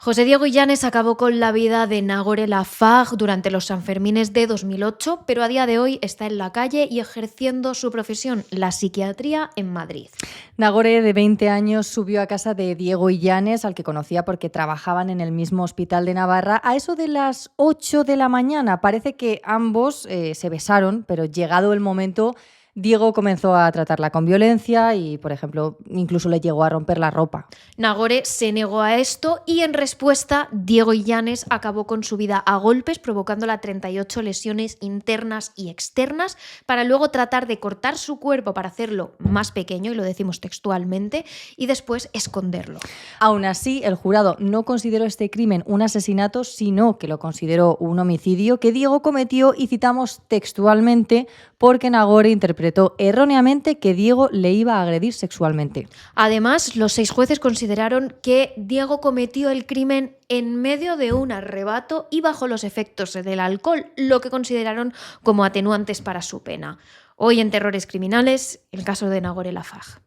José Diego Illanes acabó con la vida de Nagore Laffage durante los Sanfermines de 2008, pero a día de hoy está en la calle y ejerciendo su profesión, la psiquiatría, en Madrid. Nagore, de 20 años, subió a casa de Diego Illanes, al que conocía porque trabajaban en el mismo hospital de Navarra, a eso de las 8 de la mañana. Parece que ambos se besaron, pero llegado el momento, Diego comenzó a tratarla con violencia y, por ejemplo, incluso le llegó a romper la ropa. Nagore se negó a esto y, en respuesta, Diego Illanes acabó con su vida a golpes, provocándola 38 lesiones internas y externas, para luego tratar de cortar su cuerpo para hacerlo más pequeño, y lo decimos textualmente, y después esconderlo. Aún así, el jurado no consideró este crimen un asesinato, sino que lo consideró un homicidio que Diego cometió, y citamos textualmente, porque Nagore interpretó erróneamente que Diego le iba a agredir sexualmente. Además, los 6 jueces consideraron que Diego cometió el crimen en medio de un arrebato y bajo los efectos del alcohol, lo que consideraron como atenuantes para su pena. Hoy en Terrores Criminales, el caso de Nagore Laffage.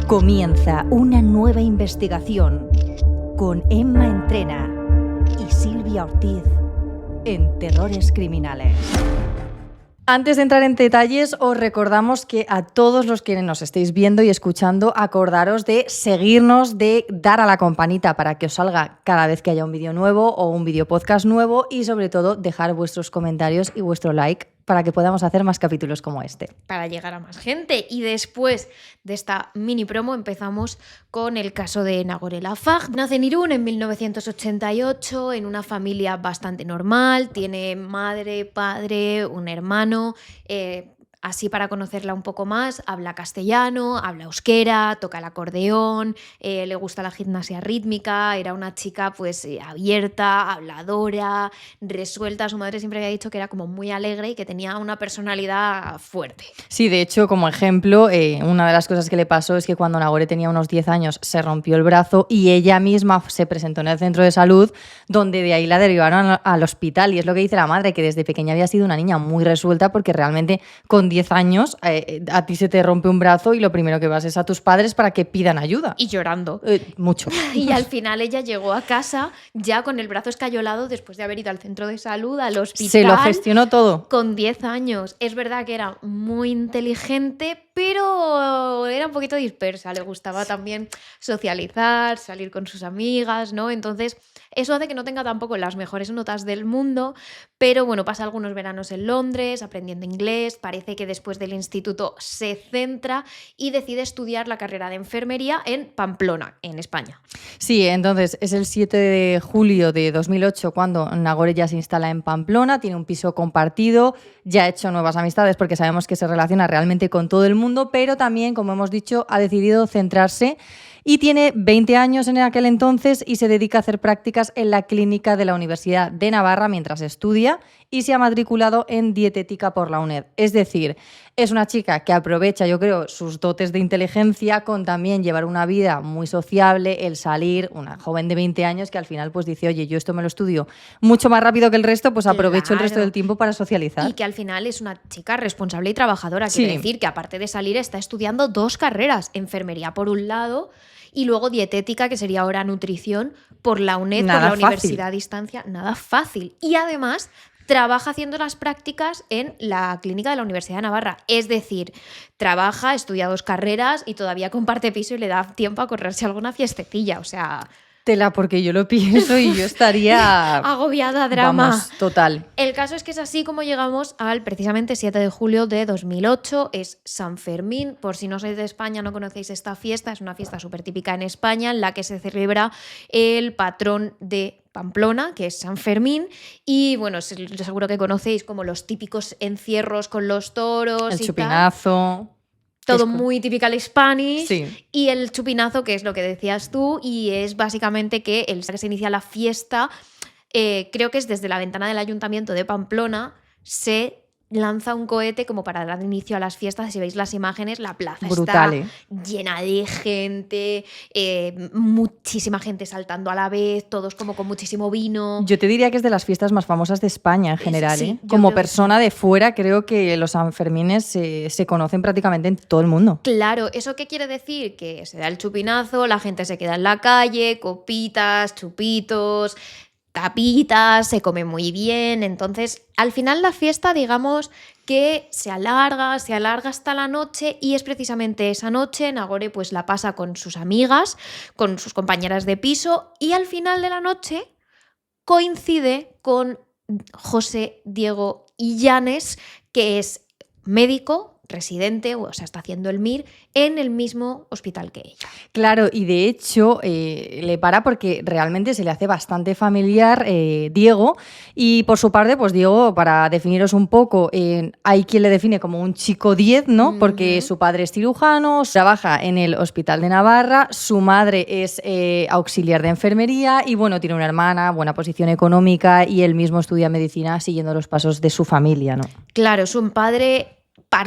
Comienza una nueva investigación con Emma Entrena y Silvia Ortiz en Terrores Criminales. Antes de entrar en detalles, os recordamos que a todos los que nos estéis viendo y escuchando, acordaros de seguirnos, de dar a la campanita para que os salga cada vez que haya un vídeo nuevo o un vídeo podcast nuevo, y sobre todo dejar vuestros comentarios y vuestro like para que podamos hacer más capítulos como este. Para llegar a más gente. Y después de esta mini promo empezamos con el caso de Nagore Laffage. Nace en Irún en 1988 en una familia bastante normal. Tiene madre, padre, un hermano. Así, para conocerla un poco más, habla castellano, habla euskera, toca el acordeón, le gusta la gimnasia rítmica, era una chica pues abierta, habladora, resuelta. Su madre siempre había dicho que era como muy alegre y que tenía una personalidad fuerte. Sí, de hecho, como ejemplo, una de las cosas que le pasó es que cuando Nagore tenía unos 10 años se rompió el brazo y ella misma se presentó en el centro de salud, donde de ahí la derivaron al hospital. Y es lo que dice la madre, que desde pequeña había sido una niña muy resuelta, porque realmente con 10 años a ti se te rompe un brazo y lo primero que vas es a tus padres para que pidan ayuda. Y llorando. Mucho. Y al final ella llegó a casa ya con el brazo escayolado después de haber ido al centro de salud, al hospital. Se lo gestionó todo. Con 10 años. Es verdad que era muy inteligente, pero era un poquito dispersa. Le gustaba también socializar, salir con sus amigas, ¿no? Entonces, eso hace que no tenga tampoco las mejores notas del mundo, pero bueno, pasa algunos veranos en Londres aprendiendo inglés. Parece que después del instituto se centra y decide estudiar la carrera de enfermería en Pamplona, en España. Sí, entonces es el 7 de julio de 2008 cuando Nagore ya se instala en Pamplona, tiene un piso compartido, ya ha hecho nuevas amistades porque sabemos que se relaciona realmente con todo el mundo, pero también, como hemos dicho, ha decidido centrarse. Y tiene 20 años en aquel entonces y se dedica a hacer prácticas en la clínica de la Universidad de Navarra mientras estudia, y se ha matriculado en dietética por la UNED. Es decir, es una chica que aprovecha, yo creo, sus dotes de inteligencia con también llevar una vida muy sociable, el salir, una joven de 20 años que al final pues dice, oye, yo esto me lo estudio mucho más rápido que el resto, pues aprovecho el resto del tiempo para socializar. Y que al final es una chica responsable y trabajadora. Quiere decir que aparte de salir está estudiando 2 carreras, enfermería por un lado y luego dietética, que sería ahora nutrición, por la UNED, por la Universidad a Distancia. Nada fácil. Y además trabaja haciendo las prácticas en la clínica de la Universidad de Navarra. Es decir, trabaja, estudia 2 carreras y todavía comparte piso y le da tiempo a correrse alguna fiestecilla. O sea... Tela, porque yo lo pienso y yo estaría... agobiada, drama. Vamos, total. El caso es que es así como llegamos al precisamente 7 de julio de 2008. Es San Fermín. Por si no sois de España, no conocéis esta fiesta. Es una fiesta súper típica en España en la que se celebra el patrón de Pamplona, que es San Fermín. Y bueno, seguro que conocéis como los típicos encierros con los toros. El chupinazo... Todo muy typical Spanish. Sí. Y el chupinazo, que es lo que decías tú, y es básicamente que se inicia la fiesta, creo que es desde la ventana del Ayuntamiento de Pamplona, se lanza un cohete como para dar inicio a las fiestas. Si veis las imágenes, la plaza Brutal, está llena de gente, muchísima gente saltando a la vez, todos como con muchísimo vino. Yo te diría que es de las fiestas más famosas de España en general. Sí, yo como creo que persona de fuera, creo que los Sanfermines se conocen prácticamente en todo el mundo. Claro, ¿eso qué quiere decir? Que se da el chupinazo, la gente se queda en la calle, copitas, chupitos, tapitas, se come muy bien. Entonces, al final la fiesta, digamos que se alarga hasta la noche, y es precisamente esa noche Nagore pues la pasa con sus amigas, con sus compañeras de piso, y al final de la noche coincide con José Diego Illanes, que es médico residente, o sea, está haciendo el MIR en el mismo hospital que ella. Claro, y de hecho le para porque realmente se le hace bastante familiar Diego, y por su parte, pues Diego, para definiros un poco, hay quien le define como un chico 10, ¿no? Porque su padre es cirujano, trabaja en el Hospital de Navarra, su madre es auxiliar de enfermería y bueno, tiene una hermana, buena posición económica, y él mismo estudia medicina siguiendo los pasos de su familia, ¿no? Claro, su padre,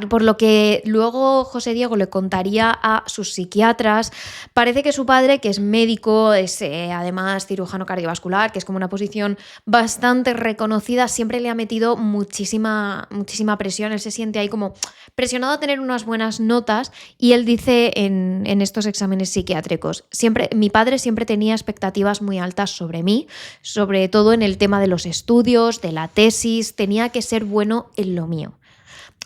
por lo que luego José Diego le contaría a sus psiquiatras, parece que su padre, que es médico, es además cirujano cardiovascular, que es como una posición bastante reconocida, siempre le ha metido muchísima presión. Él se siente ahí como presionado a tener unas buenas notas, y él dice en estos exámenes psiquiátricos: mi padre siempre tenía expectativas muy altas sobre mí, sobre todo en el tema de los estudios, de la tesis, tenía que ser bueno en lo mío.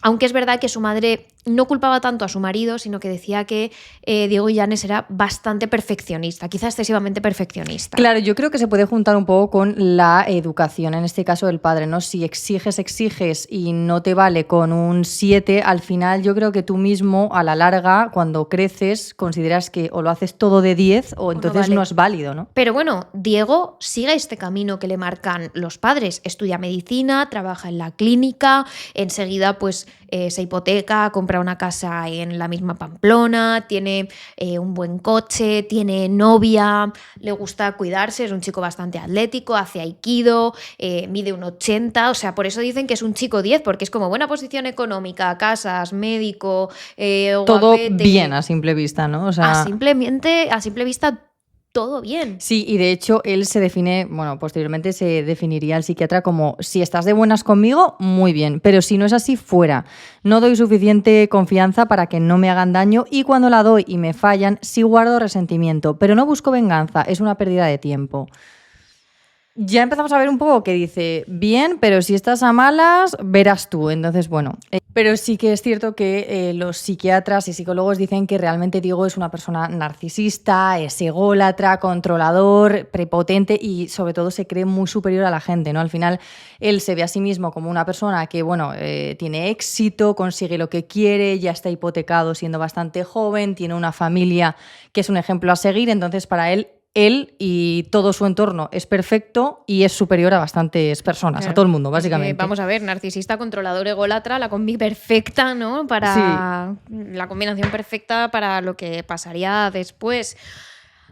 Aunque es verdad que su madre no culpaba tanto a su marido, sino que decía que Diego Illanes era bastante perfeccionista, quizá excesivamente perfeccionista. Claro, yo creo que se puede juntar un poco con la educación, en este caso del padre, ¿no? Si exiges y no te vale con un 7, al final yo creo que tú mismo, a la larga, cuando creces, consideras que o lo haces todo de 10 o entonces no es válido, ¿no? Pero bueno, Diego sigue este camino que le marcan los padres. Estudia medicina, trabaja en la clínica, enseguida pues se hipoteca, compra una casa en la misma Pamplona, tiene un buen coche, tiene novia, le gusta cuidarse, es un chico bastante atlético, hace aikido, mide 1,80, o sea, por eso dicen que es un chico 10, porque es como buena posición económica, casas, médico, todo guapete. Bien a simple vista, ¿no? O sea, a simple vista todo bien. Sí, y de hecho él se define, bueno, posteriormente se definiría el psiquiatra como: si estás de buenas conmigo, muy bien, pero si no es así, fuera. No doy suficiente confianza para que no me hagan daño, y cuando la doy y me fallan, sí guardo resentimiento, pero no busco venganza, es una pérdida de tiempo. Ya empezamos a ver un poco que dice, bien, pero si estás a malas, verás tú. Entonces, bueno, pero sí que es cierto que los psiquiatras y psicólogos dicen que realmente Diego es una persona narcisista, es ególatra, controlador, prepotente, y sobre todo se cree muy superior a la gente, ¿no? Al final, él se ve a sí mismo como una persona que, bueno, tiene éxito, consigue lo que quiere, ya está hipotecado siendo bastante joven, tiene una familia que es un ejemplo a seguir, entonces para él y todo su entorno es perfecto y es superior a bastantes personas, claro, a todo el mundo, básicamente. Vamos a ver, narcisista, controlador, ególatra, la combi perfecta, ¿no? Para la combinación perfecta para lo que pasaría después.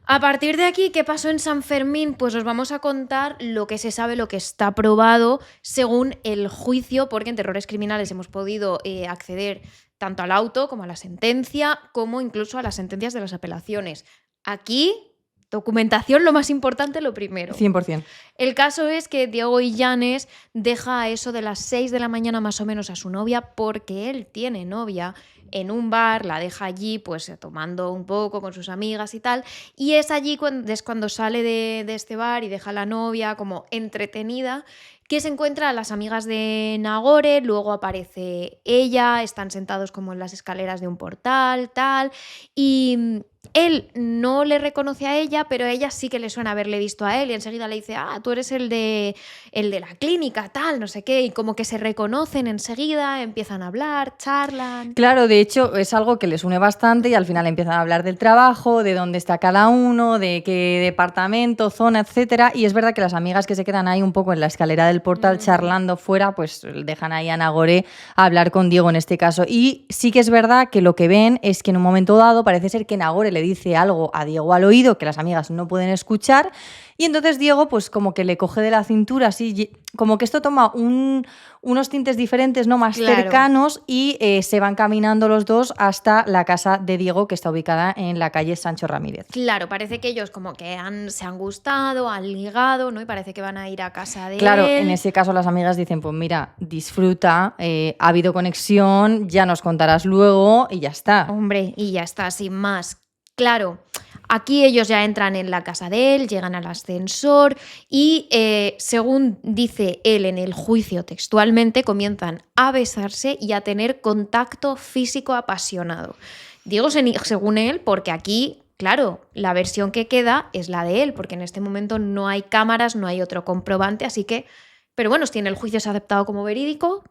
A partir de aquí, ¿qué pasó en San Fermín? Pues os vamos a contar lo que se sabe, lo que está probado según el juicio, porque en Terrores Criminales hemos podido acceder tanto al auto como a la sentencia, como incluso a las sentencias de las apelaciones. Aquí, documentación, lo más importante, lo primero. 100%. El caso es que Diego Illanes deja a eso de las 6 de la mañana más o menos a su novia, porque él tiene novia, en un bar, la deja allí pues tomando un poco con sus amigas y tal, y es allí cuando sale de este bar y deja a la novia como entretenida, que se encuentra a las amigas de Nagore. Luego aparece ella, están sentados como en las escaleras de un portal, tal, y él no le reconoce a ella, pero a ella sí que le suena haberle visto a él, y enseguida le dice, tú eres el de la clínica, tal, no sé qué, y como que se reconocen enseguida, empiezan a hablar, charlan. Claro, de hecho es algo que les une bastante, y al final empiezan a hablar del trabajo, de dónde está cada uno, de qué departamento, zona, etcétera, y es verdad que las amigas que se quedan ahí un poco en la escalera del portal charlando fuera, pues dejan ahí a Nagore a hablar con Diego en este caso, y sí que es verdad que lo que ven es que en un momento dado parece ser que Nagore le dice algo a Diego al oído que las amigas no pueden escuchar, Y entonces Diego pues como que le coge de la cintura así, como que esto toma unos tintes diferentes, ¿no? Más Claro. cercanos y se van caminando los dos hasta la casa de Diego, que está ubicada en la calle Sancho Ramírez. Claro, parece que ellos como que se han gustado, han ligado, ¿no? Y parece que van a ir a casa de Claro, él. en ese caso las amigas dicen, pues mira, disfruta, ha habido conexión, ya nos contarás luego y ya está. Hombre, y ya está, sin más. Claro, aquí ellos ya entran en la casa de él, llegan al ascensor y, según dice él en el juicio textualmente, comienzan a besarse y a tener contacto físico apasionado. Digo según él porque aquí, claro, la versión que queda es la de él, porque en este momento no hay cámaras, no hay otro comprobante, así que... Pero bueno, si en el juicio se ha aceptado como verídico...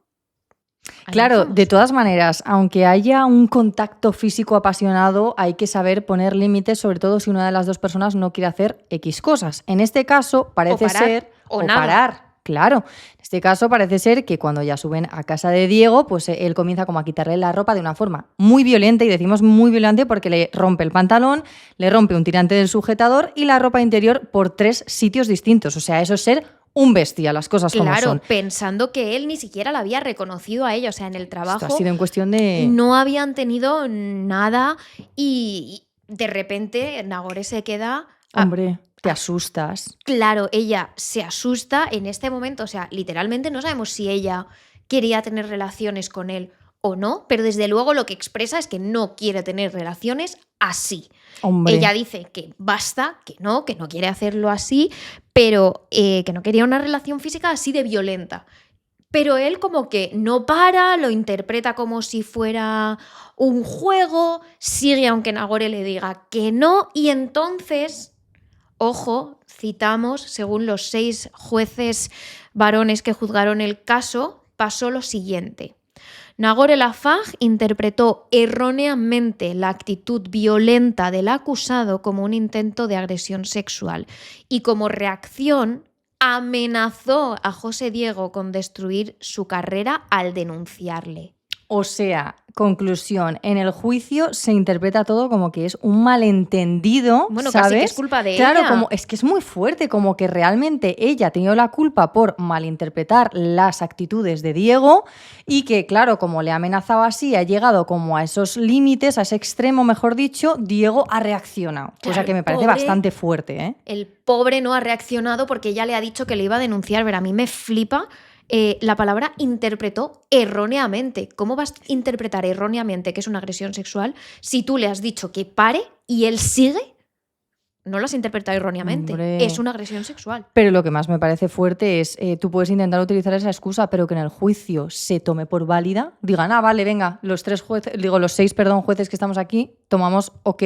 ahí Claro, lo hacemos. de todas maneras, aunque haya un contacto físico apasionado, hay que saber poner límites, sobre todo si una de las dos personas no quiere hacer X cosas. En este caso, parece parar, ser... o nada. parar, claro. En este caso parece ser que cuando ya suben a casa de Diego, pues él comienza como a quitarle la ropa de una forma muy violenta, y decimos muy violenta porque le rompe el pantalón, le rompe un tirante del sujetador y la ropa interior por 3 sitios distintos. O sea, eso es ser un bestia, las cosas como Claro, son. pensando que él ni siquiera la había reconocido a ella, o sea, en el trabajo Esto ha sido en cuestión de... no habían tenido nada y de repente Nagore se queda... Hombre, te asustas. Claro, ella se asusta en este momento, o sea, literalmente no sabemos si ella quería tener relaciones con él o no, pero desde luego lo que expresa es que no quiere tener relaciones así. Hombre. Ella dice que basta, que no quiere hacerlo así, pero que no quería una relación física así de violenta. Pero él como que no para, lo interpreta como si fuera un juego, sigue aunque Nagore le diga que no, y entonces, ojo, citamos, según los 6 jueces varones que juzgaron el caso, pasó lo siguiente. Nagore Lafag interpretó erróneamente la actitud violenta del acusado como un intento de agresión sexual y como reacción amenazó a José Diego con destruir su carrera al denunciarle. O sea, conclusión, en el juicio se interpreta todo como que es un malentendido, Bueno, ¿sabes? casi que es culpa de claro, ella. Como, es que es muy fuerte, como que realmente ella ha tenido la culpa por malinterpretar las actitudes de Diego y que, claro, como le ha amenazado así, ha llegado como a esos límites, a ese extremo, mejor dicho, Diego ha reaccionado. Claro, Cosa que me parece pobre. bastante fuerte, ¿eh? El pobre no ha reaccionado porque ella le ha dicho que le iba a denunciar, pero a mí me flipa. La palabra interpretó erróneamente. ¿Cómo vas a interpretar erróneamente que es una agresión sexual si tú le has dicho que pare y él sigue? No lo has interpretado erróneamente. Hombre. Es una agresión sexual. Pero lo que más me parece fuerte es, tú puedes intentar utilizar esa excusa, pero que en el juicio se tome por válida, digan, vale, venga, los 6 jueces que estamos aquí, tomamos, ok,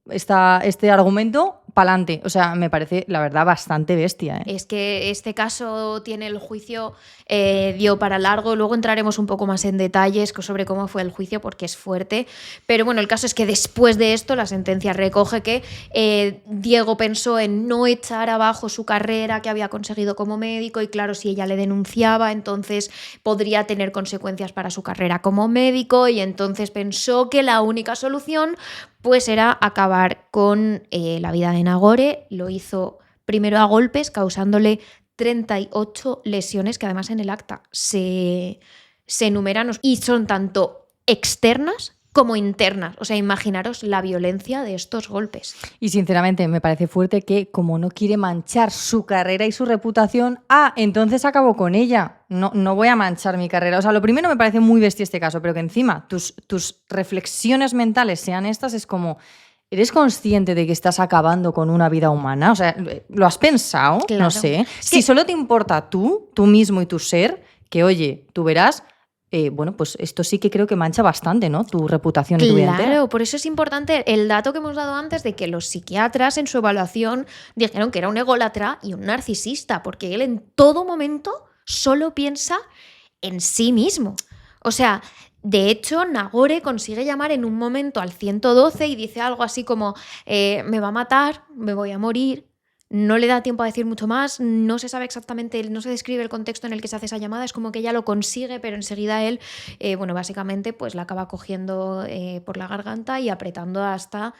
este argumento, pa'lante. O sea, me parece, la verdad, bastante bestia, ¿eh? Es que este caso tiene el juicio, dio para largo. Luego entraremos un poco más en detalles sobre cómo fue el juicio porque es fuerte. Pero bueno, el caso es que después de esto la sentencia recoge que Diego pensó en no echar abajo su carrera que había conseguido como médico y claro, si ella le denunciaba, entonces podría tener consecuencias para su carrera como médico y entonces pensó que la única solución pues era acabar con la vida de Nagore. Lo hizo primero a golpes, causándole 38 lesiones, que además en el acta se enumeran y son tanto externas como internas. O sea, imaginaros la violencia de estos golpes. Y sinceramente me parece fuerte que como no quiere manchar su carrera y su reputación, entonces acabó con ella. No voy a manchar mi carrera. O sea, lo primero me parece muy bestia este caso, pero que encima tus reflexiones mentales sean estas, es como... ¿Eres consciente de que estás acabando con una vida humana? O sea, ¿lo has pensado? Claro. No sé. Si solo te importa tú mismo y tu ser, que oye, tú verás... bueno, pues esto sí que creo que mancha bastante, ¿no? Tu reputación y tu vida entera. Claro, por eso es importante el dato que hemos dado antes de que los psiquiatras en su evaluación dijeron que era un ególatra y un narcisista, porque él en todo momento solo piensa en sí mismo. O sea, de hecho, Nagore consigue llamar en un momento al 112 y dice algo así como me va a matar, me voy a morir. No le da tiempo a decir mucho más, no se sabe exactamente, no se describe el contexto en el que se hace esa llamada, es como que ella lo consigue, pero enseguida él, básicamente, pues la acaba cogiendo por la garganta y apretando hasta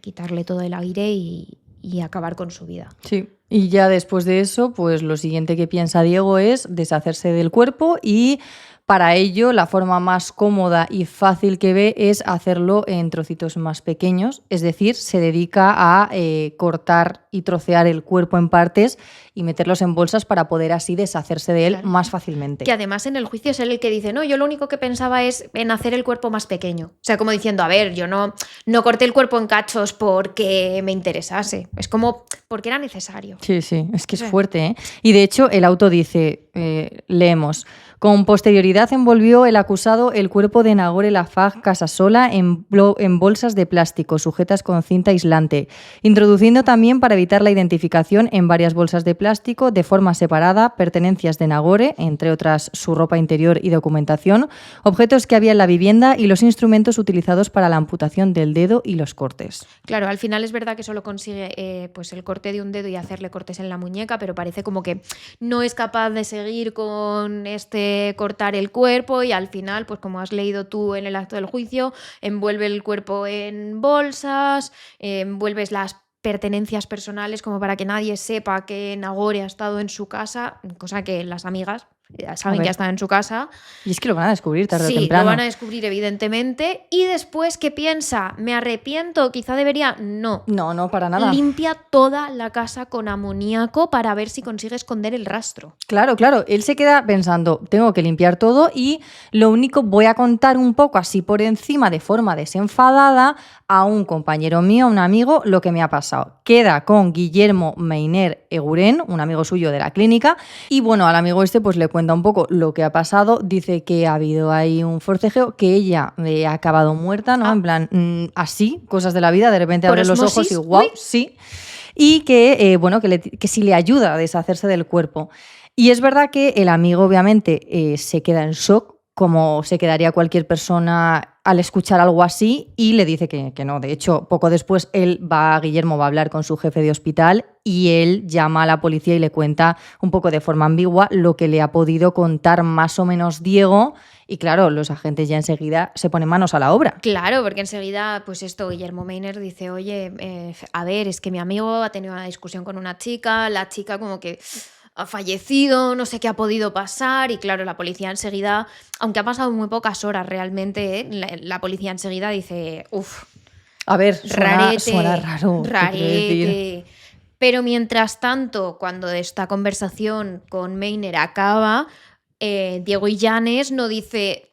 quitarle todo el aire y y acabar con su vida. Sí, y ya después de eso, pues lo siguiente que piensa Diego es deshacerse del cuerpo y para ello la forma más cómoda y fácil que ve es hacerlo en trocitos más pequeños, es decir, se dedica a cortar y trocear el cuerpo en partes y meterlos en bolsas para poder así deshacerse de él más fácilmente. Que además en el juicio es él el que dice, no, yo lo único que pensaba es en hacer el cuerpo más pequeño. O sea, como diciendo, a ver, yo no corté el cuerpo en cachos porque me interesase, es como porque era necesario. Sí, es que es fuerte, ¿eh? Y de hecho el auto dice, leemos, con posterioridad envolvió el acusado el cuerpo de Nagore Lafag Casasola en bolsas de plástico sujetas con cinta aislante, introduciendo también para evitar la identificación en varias bolsas de plástico de forma separada pertenencias de Nagore, entre otras su ropa interior y documentación, objetos que había en la vivienda y los instrumentos utilizados para la amputación del dedo y los cortes. Claro, al final es verdad que solo consigue pues el corte de un dedo y hacerle cortes en la muñeca, pero parece como que no es capaz de seguir con cortar el cuerpo y al final, pues como has leído tú en el acto del juicio, envuelve el cuerpo en bolsas, envuelves las pertenencias personales como para que nadie sepa que Nagore ha estado en su casa, cosa que las amigas saben que ha estado en su casa. Y es que lo van a descubrir tarde o Sí, temprano. lo van a descubrir evidentemente. Y después, ¿qué piensa? ¿Me arrepiento? ¿Quizá debería? No. No, para nada. Limpia toda la casa con amoníaco para ver si consigue esconder el rastro. Claro. Él se queda pensando, tengo que limpiar todo y lo único, voy a contar un poco así por encima, de forma desenfadada, a un compañero mío, a un amigo, lo que me ha pasado. Queda con Guillermo Meiner Eguren, un amigo suyo de la clínica, y bueno, al amigo este pues le cuenta un poco lo que ha pasado. Dice que ha habido ahí un forcejeo, que ella ha acabado muerta, ¿no? En plan, así, cosas de la vida, de repente abre los ojos y ¡guau! Sí. Y que, que sí le ayuda a deshacerse del cuerpo. Y es verdad que el amigo obviamente se queda en shock, como se quedaría cualquier persona al escuchar algo así, y le dice que no. De hecho, poco después Guillermo va a hablar con su jefe de hospital y él llama a la policía y le cuenta un poco de forma ambigua lo que le ha podido contar más o menos Diego. Y claro, los agentes ya enseguida se ponen manos a la obra. Claro, porque enseguida, pues Guillermo Meiner dice, oye, a ver, es que mi amigo ha tenido una discusión con una chica, la chica como que ha fallecido, no sé qué ha podido pasar, y claro, la policía enseguida, aunque ha pasado muy pocas horas realmente, la policía enseguida dice, uff, a ver, suena raro. Rarete. Pero mientras tanto, cuando esta conversación con Meiner acaba, Diego Illanes no dice,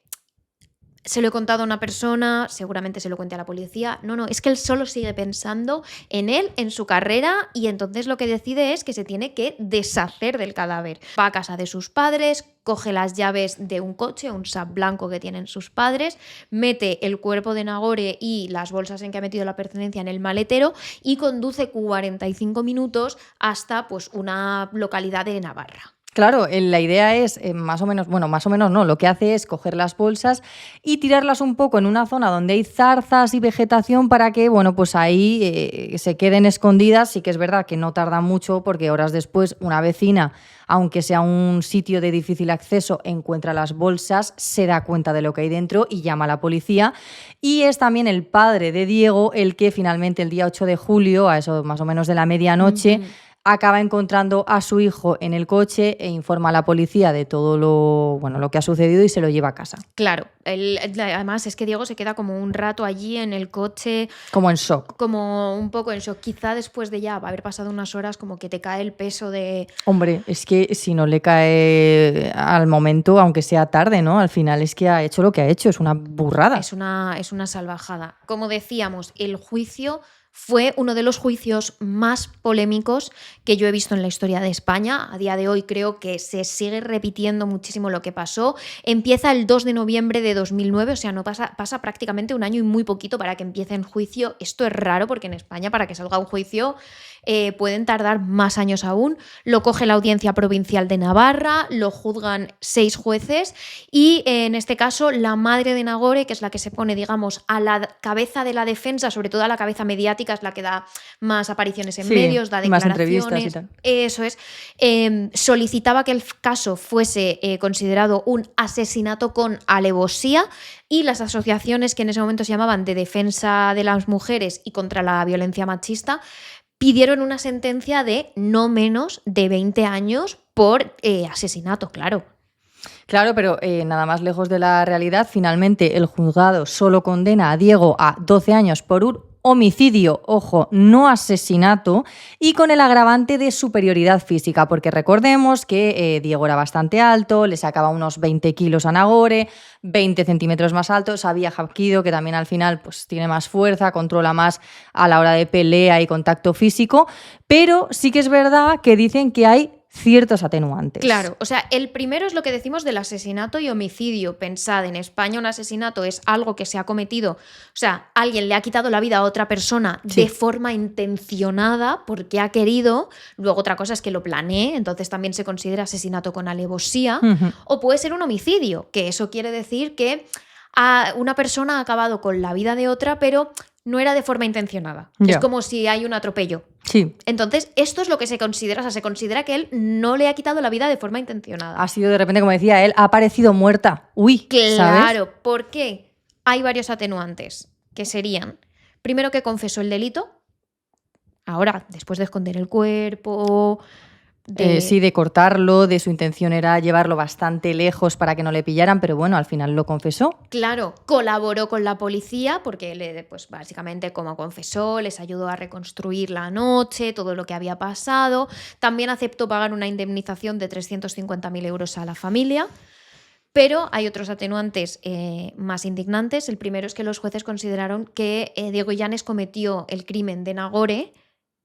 se lo he contado a una persona, seguramente se lo cuente a la policía. No, es que él solo sigue pensando en él, en su carrera, y entonces lo que decide es que se tiene que deshacer del cadáver. Va a casa de sus padres, coge las llaves de un coche, un Saab blanco que tienen sus padres, mete el cuerpo de Nagore y las bolsas en que ha metido la pertenencia en el maletero y conduce 45 minutos hasta pues una localidad de Navarra. Claro, la idea es más o menos no, lo que hace es coger las bolsas y tirarlas un poco en una zona donde hay zarzas y vegetación para que, pues ahí se queden escondidas. Sí que es verdad que no tarda mucho porque horas después una vecina, aunque sea un sitio de difícil acceso, encuentra las bolsas, se da cuenta de lo que hay dentro y llama a la policía. Y es también el padre de Diego el que finalmente el día 8 de julio, a eso más o menos de la medianoche, acaba encontrando a su hijo en el coche e informa a la policía de todo lo que ha sucedido y se lo lleva a casa. Claro, además es que Diego se queda como un rato allí en el coche. Como en shock. Como un poco en shock. Quizá después de ya haber pasado unas horas como que te cae el peso de... Hombre, es que si no le cae al momento, aunque sea tarde, ¿no? Al final es que ha hecho lo que ha hecho, es una burrada. Es una salvajada. Como decíamos, el juicio fue uno de los juicios más polémicos que yo he visto en la historia de España. A día de hoy creo que se sigue repitiendo muchísimo lo que pasó. Empieza el 2 de noviembre de 2009, o sea, no pasa prácticamente un año y muy poquito para que empiece en juicio. Esto es raro porque en España para que salga un juicio pueden tardar más años aún. Lo coge la Audiencia Provincial de Navarra, lo juzgan 6 jueces y en este caso la madre de Nagore, que es la que se pone, digamos, a la cabeza de la defensa, sobre todo a la cabeza mediática, es la que da más apariciones en medios, da declaraciones. Más entrevistas y tal. Eso es. Solicitaba que el caso fuese considerado un asesinato con alevosía y las asociaciones que en ese momento se llamaban de defensa de las mujeres y contra la violencia machista pidieron una sentencia de no menos de 20 años por asesinato, claro. Claro, pero nada más lejos de la realidad, finalmente el juzgado solo condena a Diego a 12 años por un homicidio, ojo, no asesinato, y con el agravante de superioridad física, porque recordemos que Diego era bastante alto, le sacaba unos 20 kilos a Nagore, 20 centímetros más alto, sabía Hapkido, que también al final pues, tiene más fuerza, controla más a la hora de pelea y contacto físico, pero sí que es verdad que dicen que hay ciertos atenuantes. Claro, o sea, el primero es lo que decimos del asesinato y homicidio. Pensad, en España un asesinato es algo que se ha cometido, o sea, alguien le ha quitado la vida a otra persona de forma intencionada porque ha querido, luego otra cosa es que lo planee, entonces también se considera asesinato con alevosía, o puede ser un homicidio, que eso quiere decir que una persona ha acabado con la vida de otra, pero no era de forma intencionada. Es como si hay un atropello. Sí. Entonces, esto es lo que se considera, o sea, se considera que él no le ha quitado la vida de forma intencionada. Ha sido de repente, como decía él, ha aparecido muerta. Uy, claro, ¿sabes? ¿por qué? Hay varios atenuantes, que serían, primero que confesó el delito, ahora, después de esconder el cuerpo... Sí, de cortarlo, de su intención era llevarlo bastante lejos para que no le pillaran, pero bueno, al final lo confesó. Claro, colaboró con la policía porque pues básicamente como confesó, les ayudó a reconstruir la noche, todo lo que había pasado. También aceptó pagar una indemnización de 350.000 euros a la familia. Pero hay otros atenuantes más indignantes. El primero es que los jueces consideraron que Diego Llanes cometió el crimen de Nagore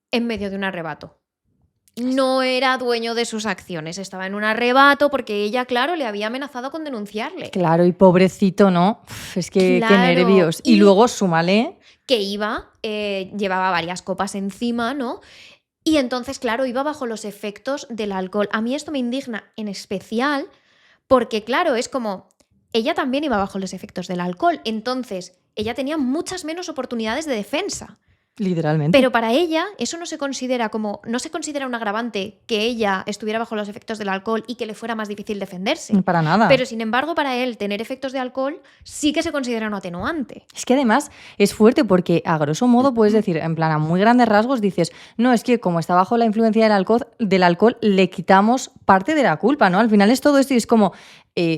en medio de un arrebato. No era dueño de sus acciones, estaba en un arrebato porque ella, claro, le había amenazado con denunciarle. Claro, y pobrecito, ¿no? Es que claro, qué nervios. Y luego súmale... que llevaba varias copas encima, ¿no? Y entonces, claro, iba bajo los efectos del alcohol. A mí esto me indigna en especial porque, claro, es como... Ella también iba bajo los efectos del alcohol, entonces ella tenía muchas menos oportunidades de defensa. Literalmente. Pero para ella eso no se considera un agravante que ella estuviera bajo los efectos del alcohol y que le fuera más difícil defenderse. Para nada. Pero sin embargo, para él tener efectos de alcohol sí que se considera un atenuante. Es que además es fuerte porque a grosso modo puedes decir, en plan a muy grandes rasgos dices, no, es que como está bajo la influencia del alcohol le quitamos parte de la culpa, ¿no? Al final es todo esto y es como...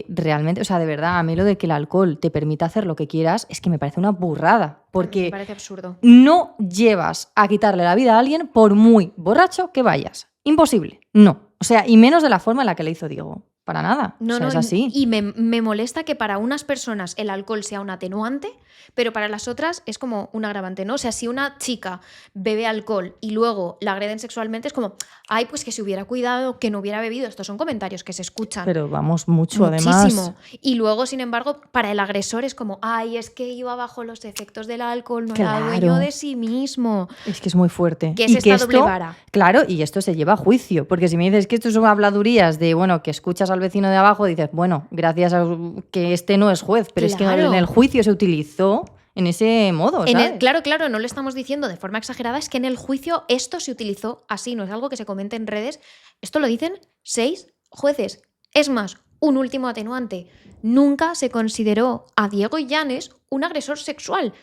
realmente, o sea, de verdad, a mí lo de que el alcohol te permita hacer lo que quieras es que me parece una burrada, porque me parece absurdo. No llevas a quitarle la vida a alguien por muy borracho que vayas. Imposible. No. O sea, y menos de la forma en la que le hizo Diego. Para nada. No, o sea, es así. Y me molesta que para unas personas el alcohol sea un atenuante, pero para las otras es como un agravante, ¿no? O sea, si una chica bebe alcohol y luego la agreden sexualmente, es como, ay, pues que se hubiera cuidado, que no hubiera bebido. Estos son comentarios que se escuchan. Pero vamos, muchísimo. Además. Y luego, sin embargo, para el agresor es como, ay, es que iba bajo los efectos del alcohol, no era dueño de sí mismo. Es que es muy fuerte. Que es esta doble vara. Claro, y esto se lleva a juicio, porque si me dices que esto son habladurías de, bueno, que escuchas al vecino de abajo, dices, bueno, gracias a que este no es juez, pero claro. Es que en el juicio se utilizó en ese modo, ¿sabes? Claro, no lo estamos diciendo de forma exagerada, es que en el juicio esto se utilizó así, no es algo que se comente en redes, esto lo dicen 6 jueces. Es más, un último atenuante, nunca se consideró a Diego Llanes un agresor sexual.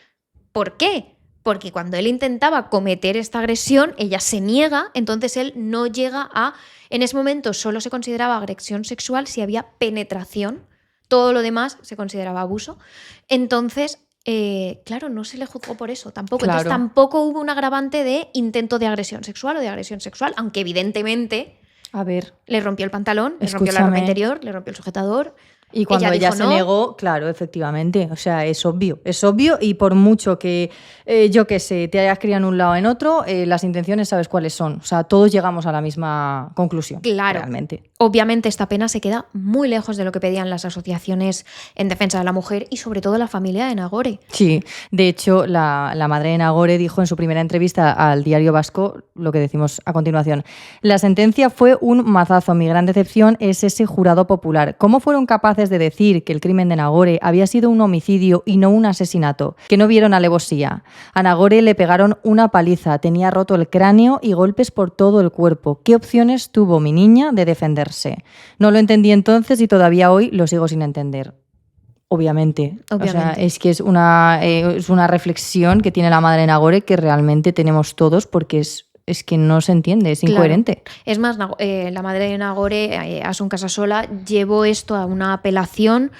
¿Por qué? Porque cuando él intentaba cometer esta agresión, ella se niega, entonces él no llega a... En ese momento solo se consideraba agresión sexual si había penetración, todo lo demás se consideraba abuso. Entonces, claro, no se le juzgó por eso tampoco. Claro. Entonces tampoco hubo un agravante de intento de agresión sexual o de agresión sexual, aunque evidentemente a ver, le rompió el pantalón, le rompió la ropa interior, le rompió el sujetador. Y cuando ella se negó, claro, efectivamente, o sea, es obvio y por mucho que, yo que sé, te hayas criado en un lado o en otro, las intenciones sabes cuáles son, o sea, todos llegamos a la misma conclusión, claro. Realmente. Obviamente esta pena se queda muy lejos de lo que pedían las asociaciones en defensa de la mujer y sobre todo la familia de Nagore. Sí, de hecho, la madre de Nagore dijo en su primera entrevista al Diario Vasco lo que decimos a continuación. La sentencia fue un mazazo, mi gran decepción es ese jurado popular. ¿Cómo fueron capaces de decir que el crimen de Nagore había sido un homicidio y no un asesinato? Que no vieron alevosía. A Nagore le pegaron una paliza, tenía roto el cráneo y golpes por todo el cuerpo. ¿Qué opciones tuvo mi niña de defenderse? No lo entendí entonces y todavía hoy lo sigo sin entender. Obviamente. O sea, es que es una reflexión que tiene la madre de Nagore que realmente tenemos todos porque es Es que no se entiende, es incoherente. Claro. Es más, la madre de Nagore, Asun Casasola, llevó esto a una apelación.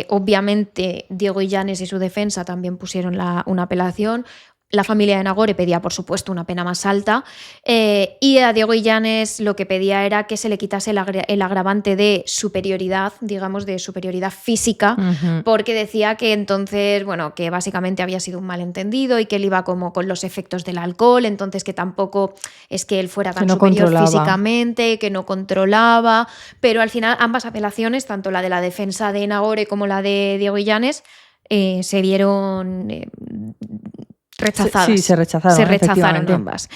Obviamente, Diego Illanes y su defensa también pusieron una apelación. La familia de Nagore pedía, por supuesto, una pena más alta, y a Diego Illanes lo que pedía era que se le quitase el agravante de superioridad, digamos, de superioridad física, porque decía que entonces, bueno, que básicamente había sido un malentendido y que él iba como con los efectos del alcohol, entonces que tampoco es que él fuera tan superior físicamente, que no controlaba, pero al final ambas apelaciones, tanto la de la defensa de Nagore como la de Diego Illanes, se vieron... rechazadas. Sí, se rechazaron ambas.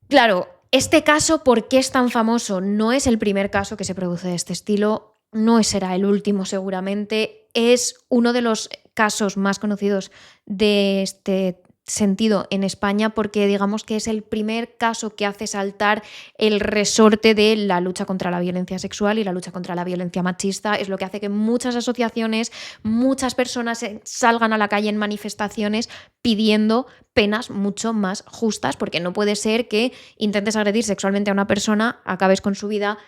Claro, este caso, ¿por qué es tan famoso? No es el primer caso que se produce de este estilo, no será el último seguramente, es uno de los casos más conocidos de este sentido en España porque digamos que es el primer caso que hace saltar el resorte de la lucha contra la violencia sexual y la lucha contra la violencia machista. Es lo que hace que muchas asociaciones, muchas personas salgan a la calle en manifestaciones pidiendo penas mucho más justas, porque no puede ser que intentes agredir sexualmente a una persona, acabes con su vida,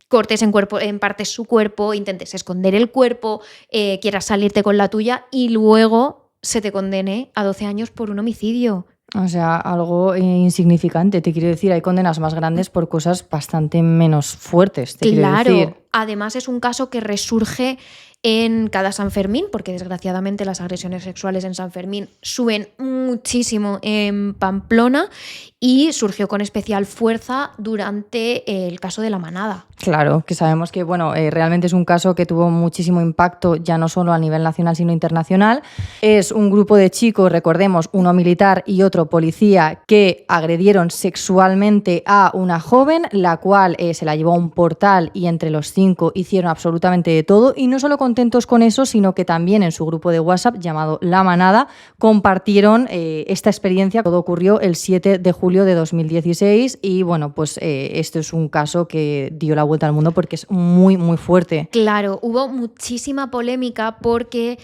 cortes en partes su cuerpo, intentes esconder el cuerpo, quieras salirte con la tuya y luego se te condene a 12 años por un homicidio. O sea, algo insignificante, te quiero decir, hay condenas más grandes por cosas bastante menos fuertes, te quiero decir. Además es un caso que resurge en cada San Fermín, porque desgraciadamente las agresiones sexuales en San Fermín suben muchísimo en Pamplona y surgió con especial fuerza durante el caso de La Manada. Claro, que sabemos que realmente es un caso que tuvo muchísimo impacto ya no solo a nivel nacional sino internacional. Es un grupo de chicos, recordemos, uno militar y otro policía, que agredieron sexualmente a una joven, la cual se la llevó a un portal y entre los 5 hicieron absolutamente de todo, y no solo contentos con eso, sino que también en su grupo de WhatsApp llamado La Manada compartieron esta experiencia. Todo ocurrió el 7 de julio de 2016 y esto es un caso que dio la vuelta al mundo porque es muy, muy fuerte. Claro, hubo muchísima polémica porque...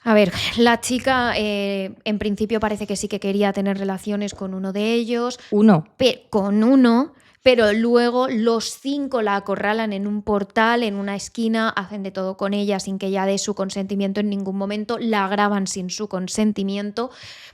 A ver, la chica en principio parece que sí que quería tener relaciones con uno de ellos. Pero luego los 5 la acorralan en un portal, en una esquina, hacen de todo con ella sin que ella dé su consentimiento en ningún momento, la graban sin su consentimiento.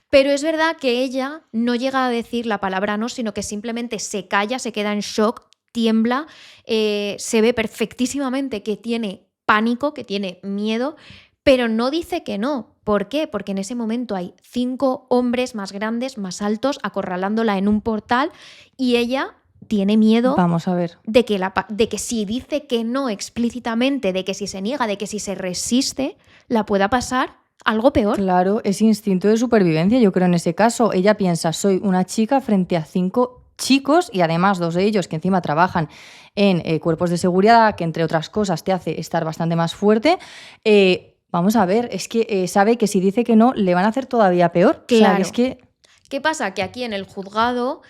Pero es verdad que ella no llega a decir la palabra no, sino que simplemente se calla, se queda en shock, tiembla, se ve perfectísimamente que tiene pánico, que tiene miedo, pero no dice que no. ¿Por qué? Porque en ese momento hay 5 hombres más grandes, más altos, acorralándola en un portal y ella tiene miedo. Vamos a ver. De que si dice que no explícitamente, de que si se niega, de que si se resiste, la pueda pasar algo peor. Claro, es instinto de supervivencia, yo creo en ese caso. Ella piensa, soy una chica frente a 5 chicos y además 2 de ellos que encima trabajan en cuerpos de seguridad, que entre otras cosas te hace estar bastante más fuerte. Vamos a ver, es que sabe que si dice que no, le van a hacer todavía peor. Claro. O sea, es que... ¿Qué pasa? Que aquí en el juzgado,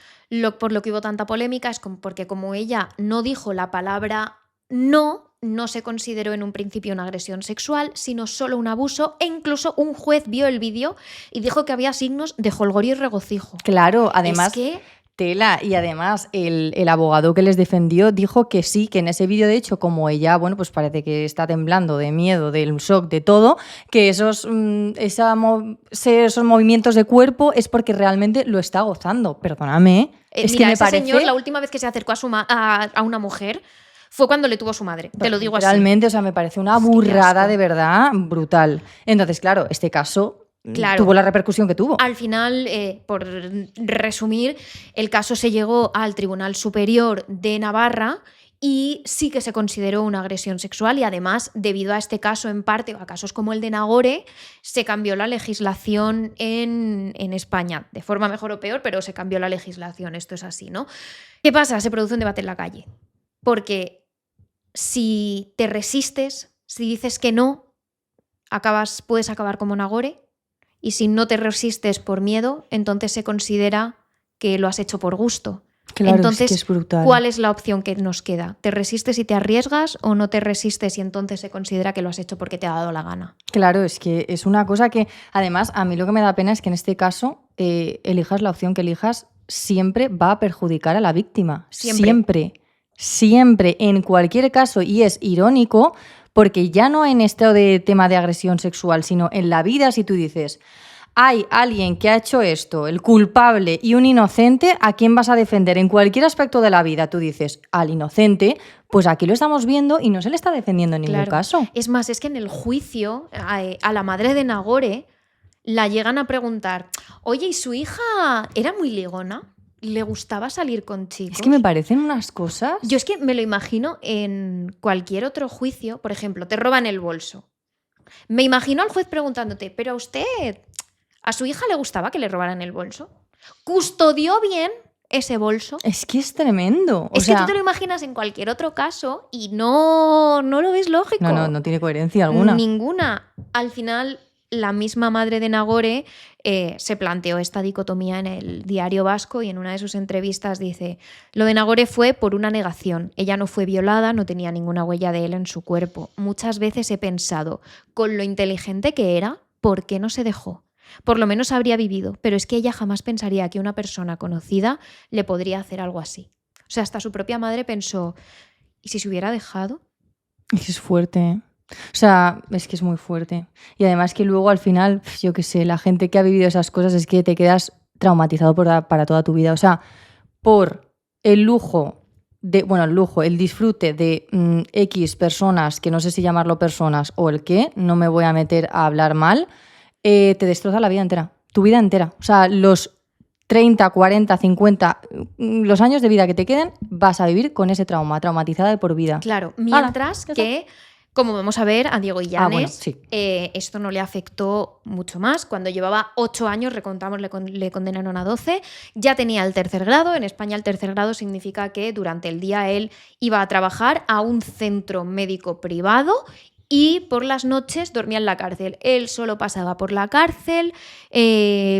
por lo que hubo tanta polémica, es porque como ella no dijo la palabra no se consideró en un principio una agresión sexual, sino solo un abuso, e incluso un juez vio el vídeo y dijo que había signos de jolgorio y regocijo. Claro, además... Es que... Tela, y además el abogado que les defendió dijo que sí, que en ese vídeo, de hecho, como ella, pues parece que está temblando de miedo, del shock, de todo, que esos movimientos de cuerpo es porque realmente lo está gozando. Perdóname, es que me parece... señor, la última vez que se acercó a una mujer fue cuando le tuvo a su madre, te lo digo así. Realmente, o sea, me parece una burrada de verdad brutal. Entonces, claro, este caso... Claro, tuvo la repercusión que tuvo. Al final, por resumir, el caso se llegó al Tribunal Superior de Navarra y sí que se consideró una agresión sexual y además, debido a este caso en parte, o a casos como el de Nagore, se cambió la legislación en España, de forma mejor o peor, pero se cambió la legislación, esto es así, ¿no? ¿Qué pasa? Se produce un debate en la calle, porque si te resistes, si dices que no, puedes acabar como Nagore. Y si no te resistes por miedo, entonces se considera que lo has hecho por gusto. Claro, Entonces, es que es brutal. ¿cuál es la opción que nos queda? ¿Te resistes y te arriesgas o no te resistes y entonces se considera que lo has hecho porque te ha dado la gana? Claro, es que es una cosa que, además, a mí lo que me da pena es que en este caso, elijas la opción que elijas, siempre va a perjudicar a la víctima. Siempre. Siempre, en cualquier caso. Y es irónico porque ya no en este de tema de agresión sexual, sino en la vida, si tú dices, hay alguien que ha hecho esto, el culpable y un inocente, ¿a quién vas a defender? En cualquier aspecto de la vida, tú dices, al inocente, pues aquí lo estamos viendo y no se le está defendiendo en ningún Claro. caso. Es más, es que en el juicio a la madre de Nagore la llegan a preguntar, oye, ¿y su hija era muy ligona? ¿Le gustaba salir con chicos? Es que me parecen unas cosas... Yo es que me lo imagino en cualquier otro juicio, por ejemplo, te roban el bolso. Me imagino al juez preguntándote, ¿pero a usted, a su hija le gustaba que le robaran el bolso? ¿Custodió bien ese bolso? Es que es tremendo. Es que tú te lo imaginas en cualquier otro caso y no lo ves lógico. No tiene coherencia alguna. Ninguna. Al final, la misma madre de Nagore se planteó esta dicotomía en el Diario Vasco y en una de sus entrevistas dice, lo de Nagore fue por una negación. Ella no fue violada, no tenía ninguna huella de él en su cuerpo. Muchas veces he pensado, con lo inteligente que era, ¿por qué no se dejó? Por lo menos habría vivido, pero es que ella jamás pensaría que una persona conocida le podría hacer algo así. O sea, hasta su propia madre pensó, ¿y si se hubiera dejado? Es fuerte, ¿eh? O sea, es que es muy fuerte. Y además que luego al final, yo qué sé, la gente que ha vivido esas cosas es que te quedas traumatizado para toda tu vida. O sea, por el lujo, el disfrute de X personas, que no sé si llamarlo personas o el qué, no me voy a meter a hablar mal, te destroza la vida entera, tu vida entera. O sea, los 30, 40, 50, los años de vida que te queden, vas a vivir con ese trauma, traumatizada de por vida. Claro, mientras que, como vamos a ver, a Diego Illanes, bueno, sí. Esto no le afectó mucho más. Cuando llevaba 8 años, recontamos, le condenaron a 12, ya tenía el tercer grado. En España el tercer grado significa que durante el día él iba a trabajar a un centro médico privado y por las noches dormía en la cárcel. Él solo pasaba por la cárcel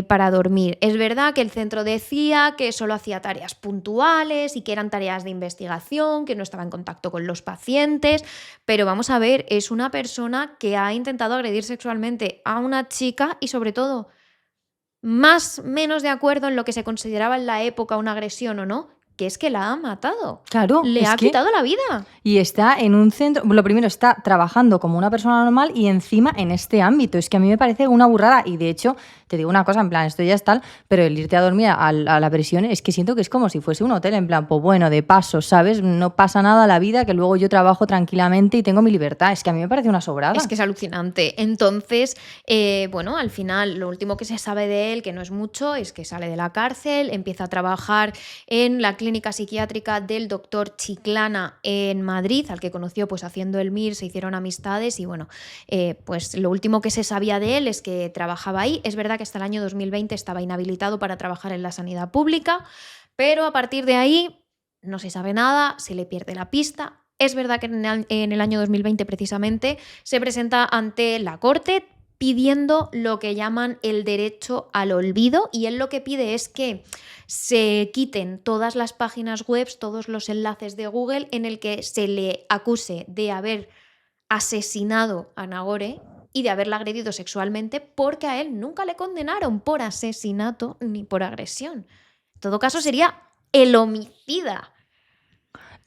para dormir. Es verdad que el centro decía que solo hacía tareas puntuales y que eran tareas de investigación, que no estaba en contacto con los pacientes, pero vamos a ver, es una persona que ha intentado agredir sexualmente a una chica y sobre todo, menos de acuerdo en lo que se consideraba en la época una agresión o no, que es que la ha matado. Claro. Le ha quitado la vida. Y está en un centro, lo primero, está trabajando como una persona normal y encima en este ámbito. Es que a mí me parece una burrada y de hecho, te digo una cosa, en plan, esto ya es tal, pero el irte a dormir a la prisión es que siento que es como si fuese un hotel, en plan, pues bueno, de paso, ¿sabes? No pasa nada a la vida, que luego yo trabajo tranquilamente y tengo mi libertad. Es que a mí me parece una sobrada. Es que es alucinante. Entonces, bueno, al final, lo último que se sabe de él, que no es mucho, es que sale de la cárcel, empieza a trabajar en la clínica psiquiátrica del doctor Chiclana en Madrid, al que conoció pues haciendo el MIR, se hicieron amistades y bueno, pues lo último que se sabía de él es que trabajaba ahí. Es verdad que hasta el año 2020 estaba inhabilitado para trabajar en la sanidad pública, pero a partir de ahí no se sabe nada, se le pierde la pista. Es verdad que en el año 2020 precisamente se presenta ante la Corte pidiendo lo que llaman el derecho al olvido y él lo que pide es que se quiten todas las páginas web, todos los enlaces de Google en el que se le acuse de haber asesinado a Nagore y de haberla agredido sexualmente porque a él nunca le condenaron por asesinato ni por agresión. En todo caso sería el homicida.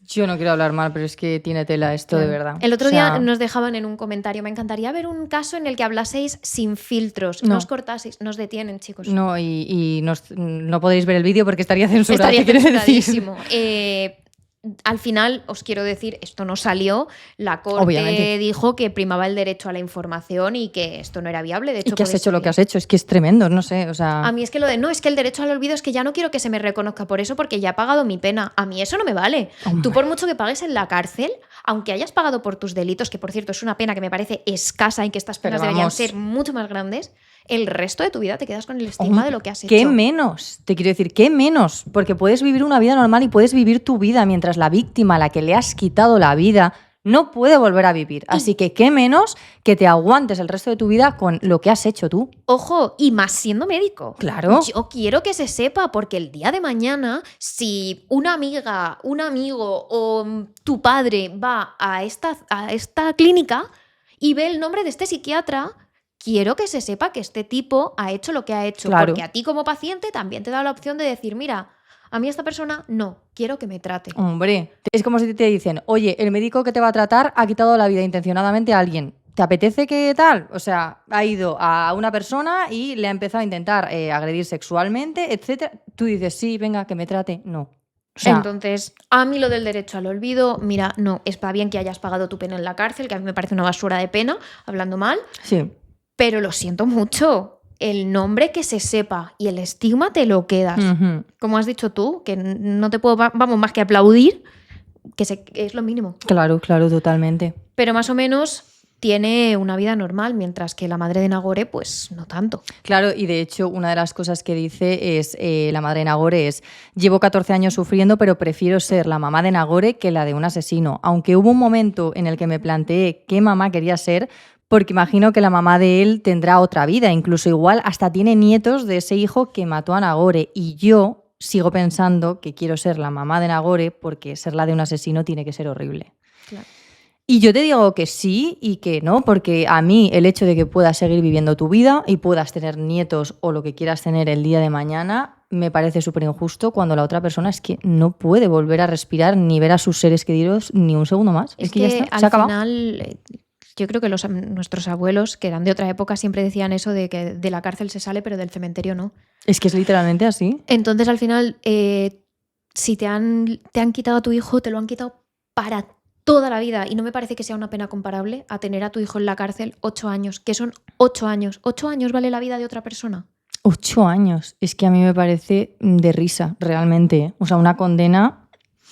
Yo no quiero hablar mal, pero es que tiene tela esto de verdad. El otro día nos dejaban en un comentario, me encantaría ver un caso en el que hablaseis sin filtros, no os cortaseis, nos detienen, chicos. No, y no podréis ver el vídeo porque estaría censurado. Estaría censuradísimo. Al final, os quiero decir, esto no salió, la Corte Obviamente dijo que primaba el derecho a la información y que esto no era viable. De hecho, y que has hecho lo que has hecho, es que es tremendo, no sé, o sea... A mí es que no, es que el derecho al olvido es que ya no quiero que se me reconozca por eso porque ya he pagado mi pena. A mí eso no me vale. Hombre. Tú por mucho que pagues en la cárcel, aunque hayas pagado por tus delitos, que por cierto es una pena que me parece escasa y que estas penas deberían ser mucho más grandes, el resto de tu vida te quedas con el estigma de lo que has hecho. ¿Qué menos? Te quiero decir, ¿qué menos? Porque puedes vivir una vida normal y puedes vivir tu vida mientras la víctima, a la que le has quitado la vida, no puede volver a vivir. Así que qué menos que te aguantes el resto de tu vida con lo que has hecho tú. Ojo, y más siendo médico. Claro. Yo quiero que se sepa, porque el día de mañana, si una amiga, un amigo o tu padre va a esta clínica y ve el nombre de este psiquiatra, quiero que se sepa que este tipo ha hecho lo que ha hecho. Claro. Porque a ti como paciente también te da la opción de decir, mira, a mí esta persona no, quiero que me trate. Hombre, es como si te dicen, oye, el médico que te va a tratar ha quitado la vida intencionadamente a alguien. ¿Te apetece que tal? O sea, ha ido a una persona y le ha empezado a intentar agredir sexualmente, etcétera. Tú dices, sí, venga, que me trate. No. O sea, Entonces, a mí lo del derecho al olvido, mira, no, está bien que hayas pagado tu pena en la cárcel, que a mí me parece una basura de pena, hablando mal, sí. pero lo siento mucho. El nombre que se sepa y el estigma te lo quedas. Ujú. Como has dicho tú, que no te puedo, vamos, más que aplaudir, que es lo mínimo. Claro, claro, totalmente. Pero más o menos tiene una vida normal, mientras que la madre de Nagore, pues no tanto. Claro, y de hecho una de las cosas que dice es, la madre de Nagore es, llevo 14 años sufriendo, pero prefiero ser la mamá de Nagore que la de un asesino. Aunque hubo un momento en el que me planteé qué mamá quería ser, porque imagino que la mamá de él tendrá otra vida, incluso igual hasta tiene nietos de ese hijo que mató a Nagore. Y yo sigo pensando que quiero ser la mamá de Nagore porque ser la de un asesino tiene que ser horrible. Claro. Y yo te digo que sí y que no, porque a mí el hecho de que puedas seguir viviendo tu vida y puedas tener nietos o lo que quieras tener el día de mañana me parece súper injusto cuando la otra persona es que no puede volver a respirar ni ver a sus seres queridos ni un segundo más. Es que ya está, se ha al acabado. final, yo creo que nuestros abuelos, que eran de otra época, siempre decían eso de que de la cárcel se sale, pero del cementerio no. Es que es literalmente así. Entonces, al final, si te han quitado a tu hijo, te lo han quitado para toda la vida. Y no me parece que sea una pena comparable a tener a tu hijo en la cárcel 8 años, que son 8 años. 8 años vale la vida de otra persona. 8 años. Es que a mí me parece de risa, realmente. ¿Eh? O sea, una condena.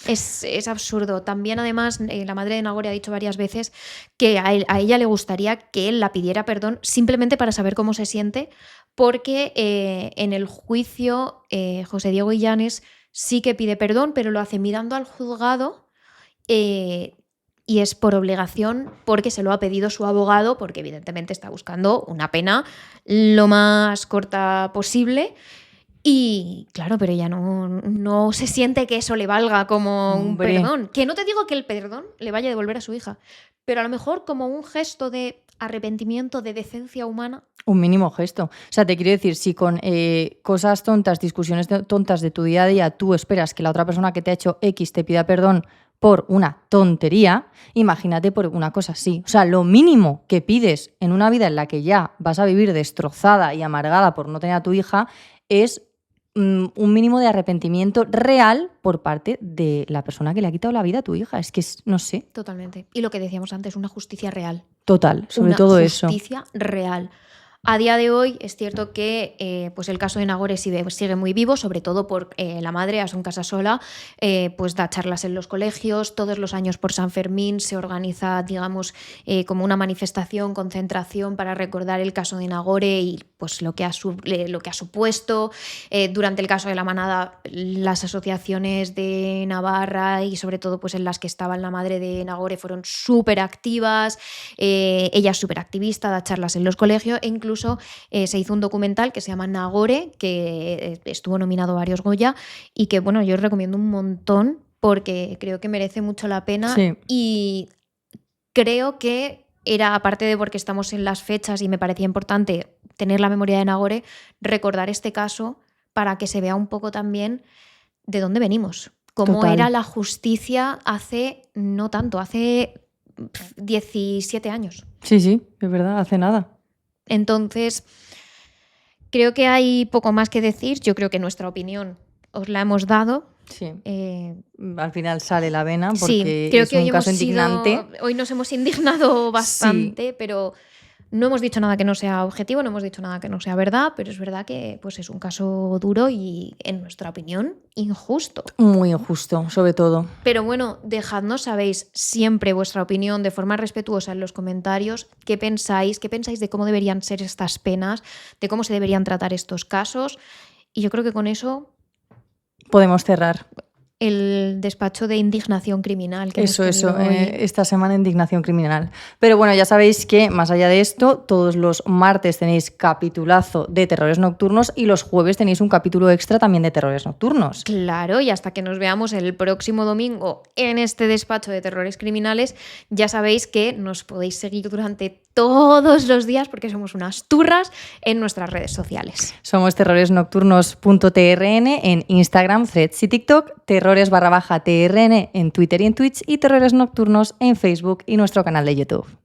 Es absurdo. También, además, la madre de Nagore ha dicho varias veces que a ella le gustaría que él la pidiera perdón simplemente para saber cómo se siente, porque en el juicio José Diego Illanes sí que pide perdón, pero lo hace mirando al juzgado y es por obligación, porque se lo ha pedido su abogado, porque evidentemente está buscando una pena lo más corta posible. Y claro, pero ella no se siente que eso le valga como un Hombre. perdón. Que no te digo que el perdón le vaya a devolver a su hija, pero a lo mejor como un gesto de arrepentimiento, de decencia humana. Un mínimo gesto. O sea, te quiero decir, si con cosas tontas, discusiones tontas de tu día a día, tú esperas que la otra persona que te ha hecho X te pida perdón por una tontería, imagínate por una cosa así. O sea, lo mínimo que pides en una vida en la que ya vas a vivir destrozada y amargada por no tener a tu hija es un mínimo de arrepentimiento real por parte de la persona que le ha quitado la vida a tu hija. Es que, no sé. Totalmente. Y lo que decíamos antes, una justicia real. Total, sobre Una todo eso. justicia real. A día de hoy es cierto que pues el caso de Nagore sigue muy vivo, sobre todo por la madre, Asun Casasola, pues da charlas en los colegios, todos los años por San Fermín se organiza, digamos, como una manifestación, concentración para recordar el caso de Nagore y pues lo que ha supuesto. Durante el caso de la manada, las asociaciones de Navarra y sobre todo pues en las que estaba la madre de Nagore fueron súper activas, ella es súper activista, da charlas en los colegios e incluso se hizo un documental que se llama Nagore, que estuvo nominado a varios Goya y que, bueno, yo os recomiendo un montón porque creo que merece mucho la pena. Sí. Y creo que era, aparte de porque estamos en las fechas y me parecía importante tener la memoria de Nagore, recordar este caso para que se vea un poco también de dónde venimos, cómo Total. era la justicia hace no tanto, hace 17 años. Sí, sí, es verdad, hace nada. Entonces, creo que hay poco más que decir. Yo creo que nuestra opinión os la hemos dado. Sí. Al final sale la vena porque sí, creo es que un hoy caso indignante. Hoy nos hemos indignado bastante, sí. Pero no hemos dicho nada que no sea objetivo, no hemos dicho nada que no sea verdad, pero es verdad que pues, es un caso duro y, en nuestra opinión, injusto. Muy injusto, sobre todo. Pero bueno, dejadnos, sabéis, siempre vuestra opinión de forma respetuosa en los comentarios. ¿Qué pensáis de cómo deberían ser estas penas? ¿De cómo se deberían tratar estos casos? Y yo creo que con eso podemos cerrar. el despacho de indignación criminal. Que Eso, esta semana Indignación Criminal. Pero bueno, ya sabéis que más allá de esto, todos los martes tenéis capitulazo de Terrores Nocturnos y los jueves tenéis un capítulo extra también de Terrores Nocturnos. Claro, y hasta que nos veamos el próximo domingo en este despacho de Terrores Criminales, ya sabéis que nos podéis seguir durante todos los días, porque somos unas turras, en nuestras redes sociales. Somos terroresnocturnos.trn en Instagram, Threads y TikTok, terrores_TRN en Twitter y en Twitch y Terrores Nocturnos en Facebook y nuestro canal de YouTube.